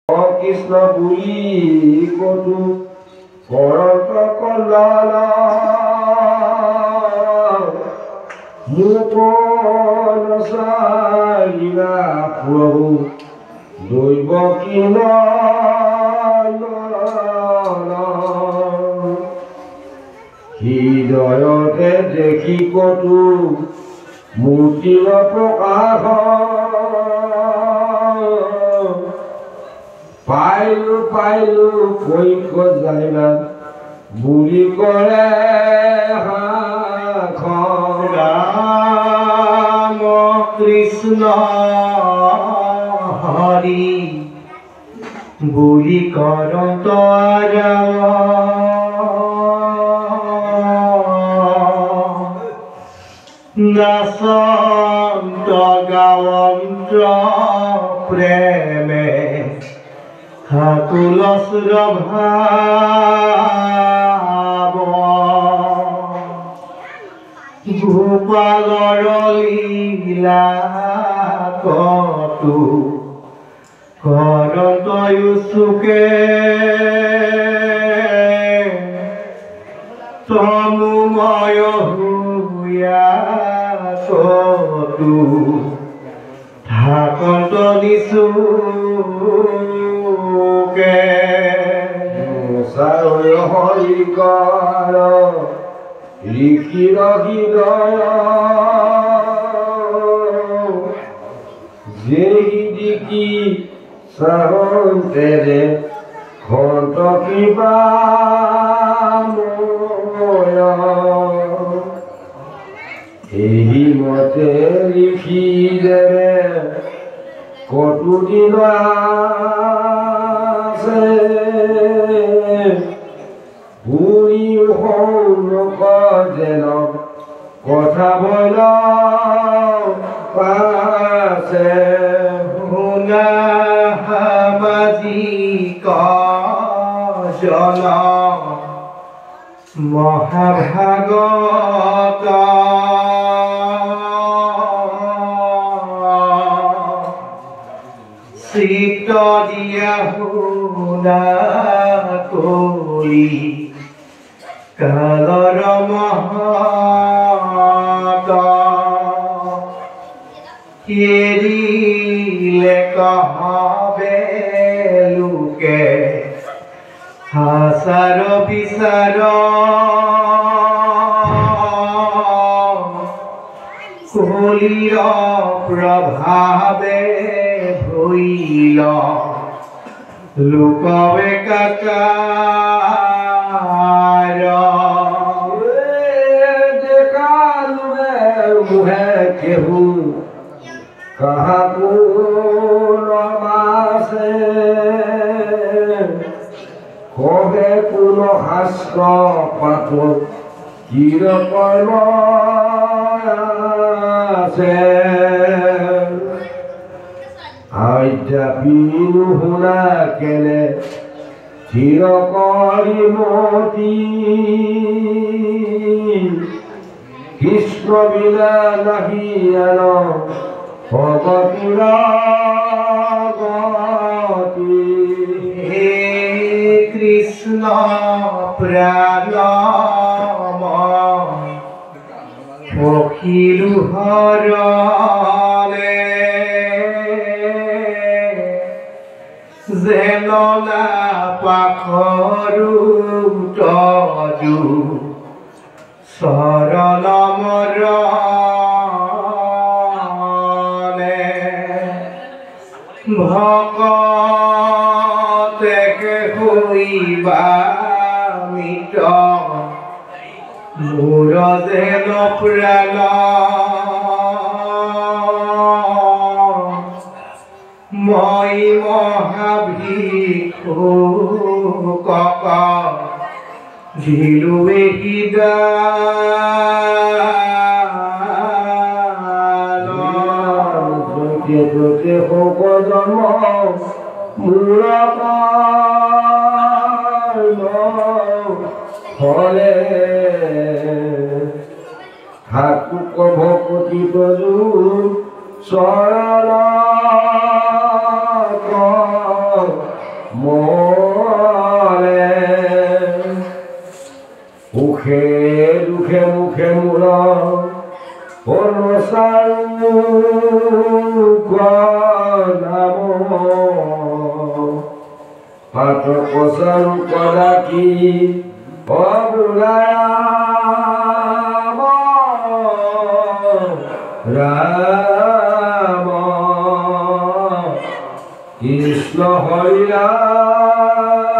কৃষ্ণ বুলি কতো কৰত কল্যাণ মোক নচাৰিবা প্ৰভু দৈৱ কিন হৃদয়তে দেখি কতো মূৰ্তিৰ প্ৰকাশ পাইলো কৈক যাইবা বুলি কৰে ৰাম কৃষ্ণ হৰি বুলি কৰত নাচন্ত গাৱন্ত প্ৰেমে তুলসৰ ভাৱ গোপালৰ লীলা কতো কৰতয়ো চুকে তমুময় হুয়া কতো থাকত দিছো হৰিকৰ ঋষিৰ হৃদয় যেহি দিকি চাহন্তেৰে খন্ত কিবা এই মতে লিখি দেবে কতো দিন আছে বুঢ়ী সৌনক যেন কথা বল পাছে শুনা সামাজিক জন মহাভাগত চিত্ত দিয়া শুনা কৰি কালৰ মহত এৰিলে কহবে লোকে হাসাৰ বিচাৰ কলিৰ প্ৰভাৱে ভৈল লোকবে কাকাৰ দেখালুৱে মুহে কেহু কাহাকো নমাছে কবে কোন শাস্ত্ৰ পাঠ কিৰ কৰ্ম আছে আদ্যাপিনো শুনা কেনে থিৰ কৰি মতি কৃষ্ণ বিনা নাহি আন ভগতিৰ গতি হে কৃষ্ণ প্ৰণম পখিলো হৰণে যেন পাখৰু তজু চৰণ মৰণে ভকতে শুইবা মিত মোৰ যেন প্ৰাণ মই মহাভিক্ষুকক দিলো যতে শোক জন্ম মূৰ হলে ঠাকুক ভকতি প্ৰজু চৰণ মলে সুখে দুখে মুখে মূৰ অনুচাৰো নাম পাত্ৰ প্ৰচাৰো কদাকি অবুলাৰাম ৰাম কৃষ্ণ হৰি ৰাম